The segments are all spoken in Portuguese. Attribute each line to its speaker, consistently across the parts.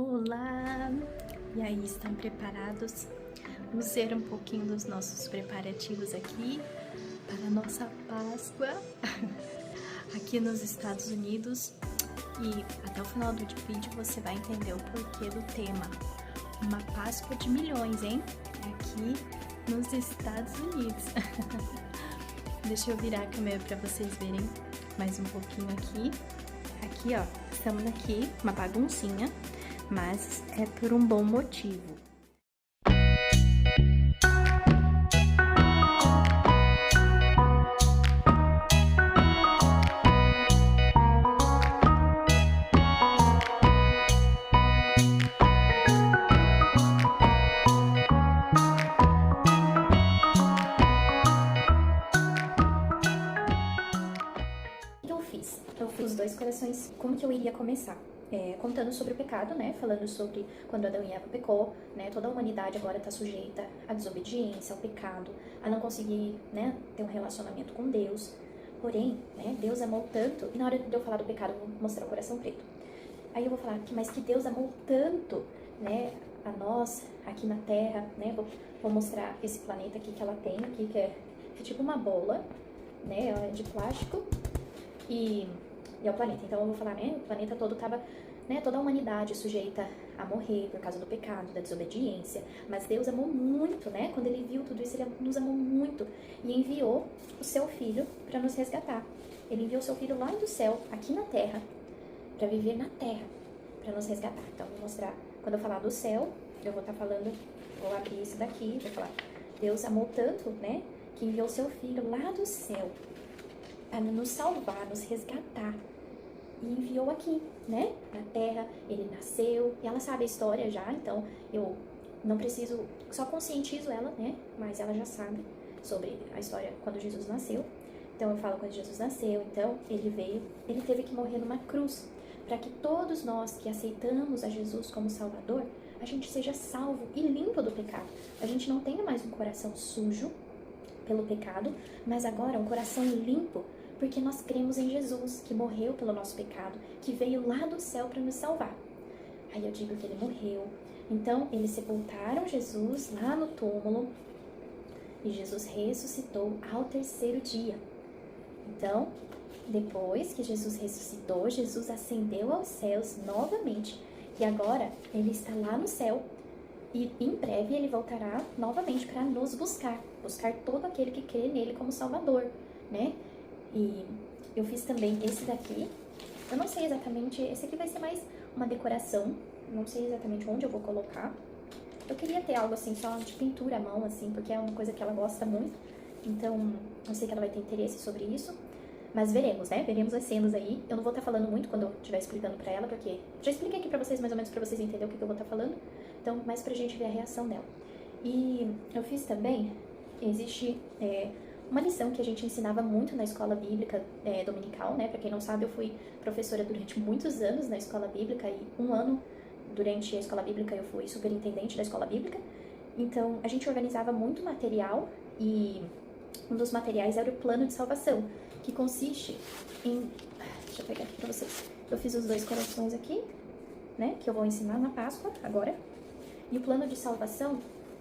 Speaker 1: Olá! E aí, estão preparados? Vamos ver um pouquinho dos nossos preparativos aqui para a nossa Páscoa aqui nos Estados Unidos. E até o final do vídeo você vai entender o porquê do tema. Uma Páscoa de milhões, hein? Aqui nos Estados Unidos. Deixa eu virar a câmera para vocês verem mais um pouquinho aqui. Aqui, ó, estamos aqui, uma baguncinha, mas é por um bom motivo. Eu fiz os dois corações. Como que eu iria começar? Contando sobre o pecado, né? Falando sobre quando Adão e Eva pecou, né? Toda a humanidade agora está sujeita à desobediência, ao pecado, a não conseguir, né, ter um relacionamento com Deus. Porém, né, Deus amou tanto, e na hora de eu falar do pecado, eu vou mostrar o coração preto. Aí eu vou falar mas que Deus amou tanto, né, a nós aqui na Terra, né? Vou mostrar esse planeta aqui que ela tem aqui, que é tipo uma bola, né? Ela é de plástico. E é o planeta. Então eu vou falar, né, o planeta todo tava, né, toda a humanidade sujeita a morrer por causa do pecado, da desobediência, mas Deus amou muito, né, quando ele viu tudo isso, ele nos amou muito e enviou o seu filho para nos resgatar. Ele enviou o seu filho lá do céu, aqui na terra, para viver na terra, para nos resgatar. Então eu vou mostrar, quando eu falar do céu, eu vou estar falando, vou abrir isso daqui, vou falar, Deus amou tanto, né, que enviou o seu filho lá do céu para nos salvar, nos resgatar. E enviou aqui, né? Na terra, ele nasceu. E ela sabe a história já, então eu não preciso, só conscientizo ela, né? Mas ela já sabe sobre a história quando Jesus nasceu. Então eu falo quando Jesus nasceu, então ele veio, ele teve que morrer numa cruz, para que todos nós que aceitamos a Jesus como Salvador, a gente seja salvo e limpo do pecado. A gente não tenha mais um coração sujo pelo pecado, mas agora um coração limpo, porque nós cremos em Jesus, que morreu pelo nosso pecado, que veio lá do céu para nos salvar. Aí eu digo que ele morreu. Então, eles sepultaram Jesus lá no túmulo e Jesus ressuscitou ao terceiro dia. Então, depois que Jesus ressuscitou, Jesus ascendeu aos céus novamente e agora ele está lá no céu. E em breve ele voltará novamente para nos buscar todo aquele que crê nele como Salvador, né? E eu fiz também esse daqui. Eu não sei exatamente, esse aqui vai ser mais uma decoração. Não sei exatamente onde eu vou colocar. Eu queria ter algo assim, só de pintura à mão, assim, porque é uma coisa que ela gosta muito. Então, eu sei que ela vai ter interesse sobre isso. Mas veremos, né? Veremos as cenas aí. Eu não vou estar falando muito quando eu estiver explicando pra ela, porque já expliquei aqui pra vocês, mais ou menos, pra vocês entenderem o que eu vou estar falando. Então, mais pra gente ver a reação dela. E eu fiz também, existe uma lição que a gente ensinava muito na escola bíblica dominical, né? Pra quem não sabe, eu fui professora durante muitos anos na escola bíblica e um ano durante a escola bíblica eu fui superintendente da escola bíblica. Então, a gente organizava muito material e um dos materiais era o plano de salvação, que consiste em... Deixa eu pegar aqui pra vocês. Eu fiz os dois corações aqui, né? Que eu vou ensinar na Páscoa, agora. E o plano de salvação,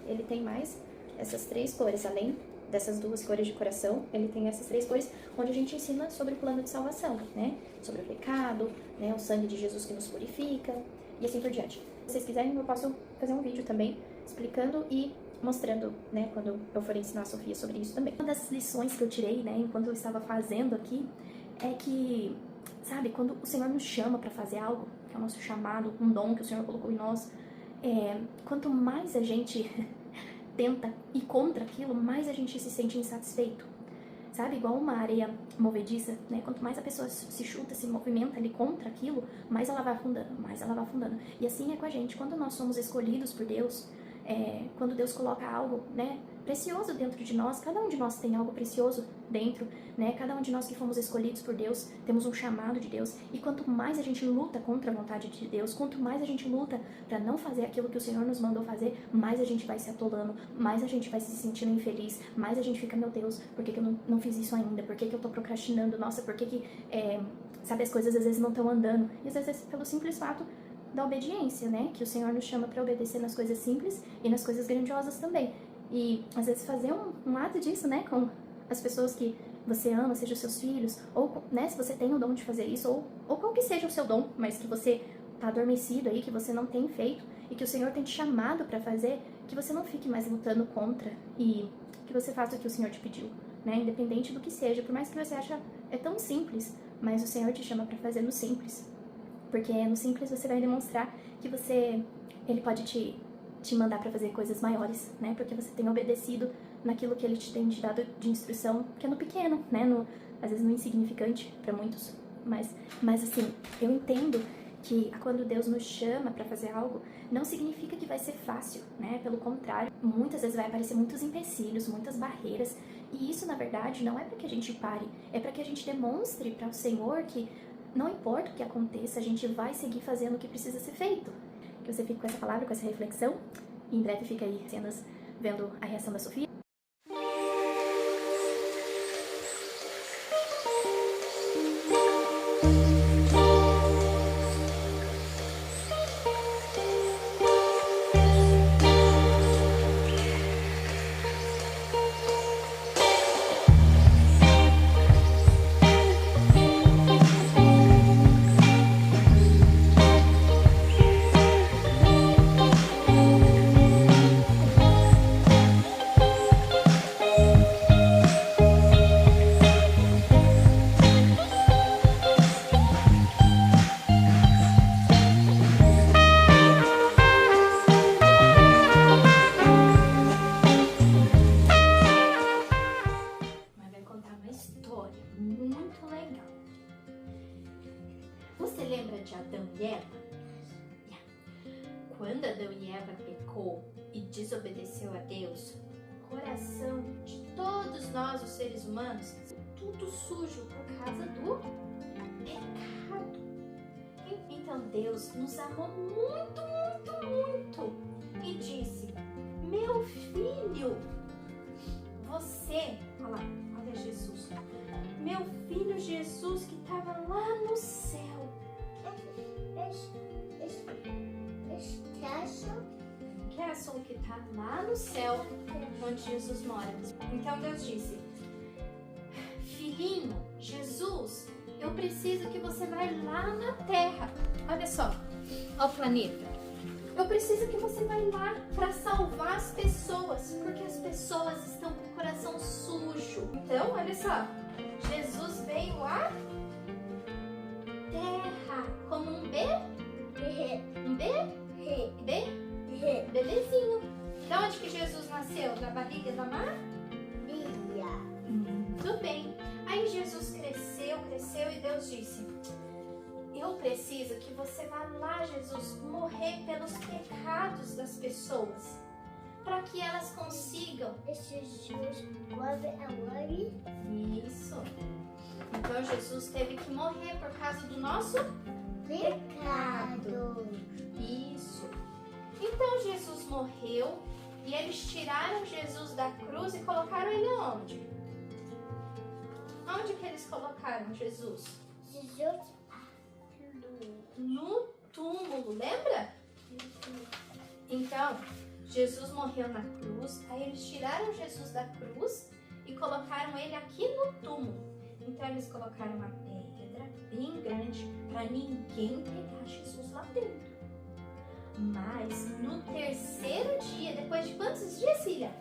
Speaker 1: ele tem mais essas três cores. Além dessas duas cores de coração, ele tem essas três cores, onde a gente ensina sobre o plano de salvação, né? Sobre o pecado, né? O sangue de Jesus que nos purifica, e assim por diante. Se vocês quiserem, eu posso fazer um vídeo também, explicando e mostrando, né, quando eu for ensinar a Sofia sobre isso também. Uma das lições que eu tirei, né, enquanto eu estava fazendo aqui, é que, sabe, quando o Senhor nos chama para fazer algo, que é o nosso chamado, um dom que o Senhor colocou em nós, quanto mais a gente tenta ir contra aquilo, mais a gente se sente insatisfeito. Sabe, igual uma areia movediça, né? Quanto mais a pessoa se chuta, se movimenta ali contra aquilo, mais ela vai afundando, mais ela vai afundando. E assim é com a gente. Quando nós somos escolhidos por Deus, quando Deus coloca algo, né, precioso dentro de nós, cada um de nós tem algo precioso dentro, né? Cada um de nós que fomos escolhidos por Deus, temos um chamado de Deus. E quanto mais a gente luta contra a vontade de Deus, quanto mais a gente luta para não fazer aquilo que o Senhor nos mandou fazer, mais a gente vai se atolando, mais a gente vai se sentindo infeliz, mais a gente fica, meu Deus, por que eu não fiz isso ainda? Por que eu tô procrastinando? Nossa, por que sabe, as coisas às vezes não estão andando? E às vezes pelo simples fato da obediência, né? Que o Senhor nos chama para obedecer nas coisas simples e nas coisas grandiosas também. E às vezes fazer um ato disso, né? Com as pessoas que você ama, seja os seus filhos, ou, né, se você tem o dom de fazer isso, ou qual que seja o seu dom, mas que você tá adormecido aí, que você não tem feito, e que o Senhor tem te chamado para fazer, que você não fique mais lutando contra, e que você faça o que o Senhor te pediu, né, independente do que seja, por mais que você ache é tão simples, mas o Senhor te chama para fazer no simples, porque no simples você vai demonstrar que Ele pode te mandar para fazer coisas maiores, né, porque você tem obedecido naquilo que Ele tem te dado de instrução, que é no pequeno, né, às vezes no insignificante para muitos, mas assim, eu entendo que quando Deus nos chama para fazer algo, não significa que vai ser fácil, né, pelo contrário, muitas vezes vai aparecer muitos empecilhos, muitas barreiras, e isso na verdade não é para que a gente pare, é para que a gente demonstre para o Senhor que não importa o que aconteça, a gente vai seguir fazendo o que precisa ser feito. Que você fique com essa palavra, com essa reflexão, e em breve fica aí cenas vendo a reação da Sofia. Muito legal. Você lembra de Adão e Eva? Quando Adão e Eva pecou e desobedeceu a Deus, o coração de todos nós, os seres humanos, tudo sujo por causa do pecado. Então Deus nos amou muito, muito, muito e disse: meu filho, você, olha Jesus, meu filho Jesus que estava lá no céu. Castle que está lá no céu, onde Jesus mora. Então Deus disse: filhinho, Jesus, eu preciso que você vá lá na terra. Olha só, ó o planeta. Eu preciso que você vá lá para salvar as pessoas, porque as pessoas estão com o coração sujo. Então, olha só, Jesus veio à terra como um bebezinho. De onde que Jesus nasceu? Da barriga da Maria? Muito bem. Aí Jesus cresceu e Deus disse: eu preciso que você vá lá, Jesus, morrer pelos pecados das pessoas, para que elas consigam.
Speaker 2: Isso.
Speaker 1: Então Jesus teve que morrer por causa do nosso pecado. Isso. Então Jesus morreu e eles tiraram Jesus da cruz e colocaram ele onde? Onde que eles colocaram Jesus? No túmulo, lembra? Então, Jesus morreu na cruz, aí eles tiraram Jesus da cruz e colocaram ele aqui no túmulo. Então eles colocaram uma pedra bem grande para ninguém pegar Jesus lá dentro. Mas no terceiro dia, depois de quantos dias, filha?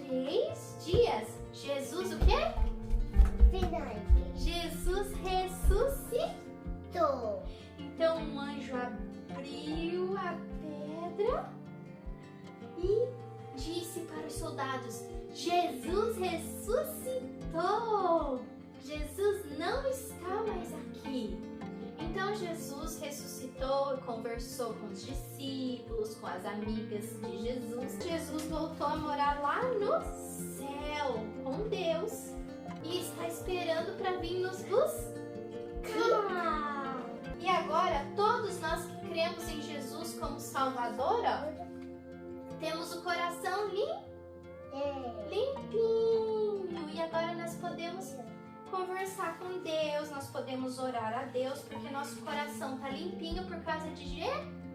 Speaker 1: 3 dias. Jesus o quê? Jesus ressuscitou. Então um anjo abriu a pedra e disse para os soldados: Jesus ressuscitou. Jesus não está mais aqui. Então Jesus ressuscitou e conversou com os discípulos, com as amigas de Jesus. Jesus voltou a morar lá no céu com Deus e está esperando para vir nos buscar. E agora, todos nós que cremos em Jesus como Salvador, temos o coração limpinho. E agora nós podemos conversar com Deus, nós podemos orar a Deus, porque nosso coração tá limpinho por causa de Jesus.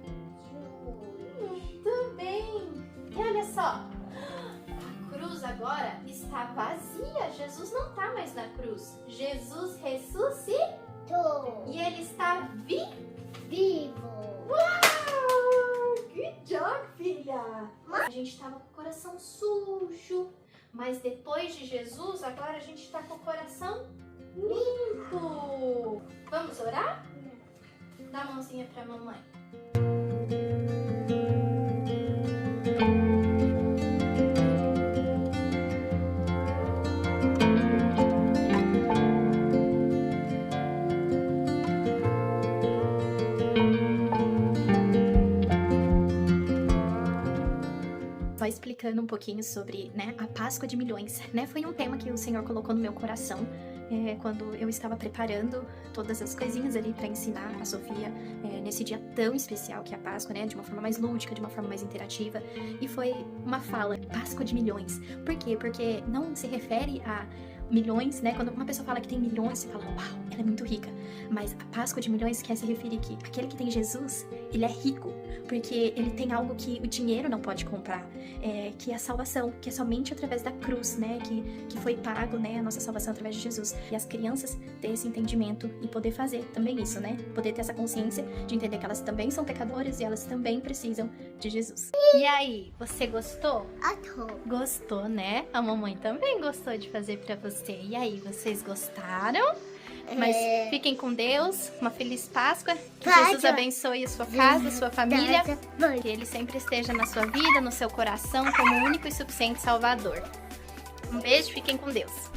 Speaker 1: Muito bem. E olha só, a cruz agora está vazia. Jesus não tá mais na cruz. Jesus ressuscitou. E ele está vivo. Uau! Good job, filha! A gente tava com o coração sujo, mas depois de Jesus, agora a gente tá com o coração limpo. Vamos orar? Dá a mãozinha pra mamãe. Só explicando um pouquinho sobre, né, a Páscoa de Milhões, né? Foi um tema que o Senhor colocou no meu coração quando eu estava preparando todas as coisinhas ali para ensinar a Sofia nesse dia tão especial que é a Páscoa, né? De uma forma mais lúdica, de uma forma mais interativa. E foi uma fala, Páscoa de Milhões. Por quê? Porque não se refere a milhões, né? Quando uma pessoa fala que tem milhões, você fala, uau, ela é muito rica. Mas a Páscoa de Milhões quer se referir que aquele que tem Jesus, ele é rico, porque ele tem algo que o dinheiro não pode comprar, que é a salvação, que é somente através da cruz, né? Que foi pago, né? A nossa salvação através de Jesus. E as crianças ter esse entendimento e poder fazer também isso, né? Poder ter essa consciência de entender que elas também são pecadoras e elas também precisam de Jesus. E aí, você gostou? Gostou, né? A mamãe também gostou de fazer pra você. E aí, vocês gostaram? Mas fiquem com Deus, uma feliz Páscoa, que Jesus abençoe a sua casa, a sua família, que Ele sempre esteja na sua vida, no seu coração, como único e suficiente Salvador. Um beijo, fiquem com Deus.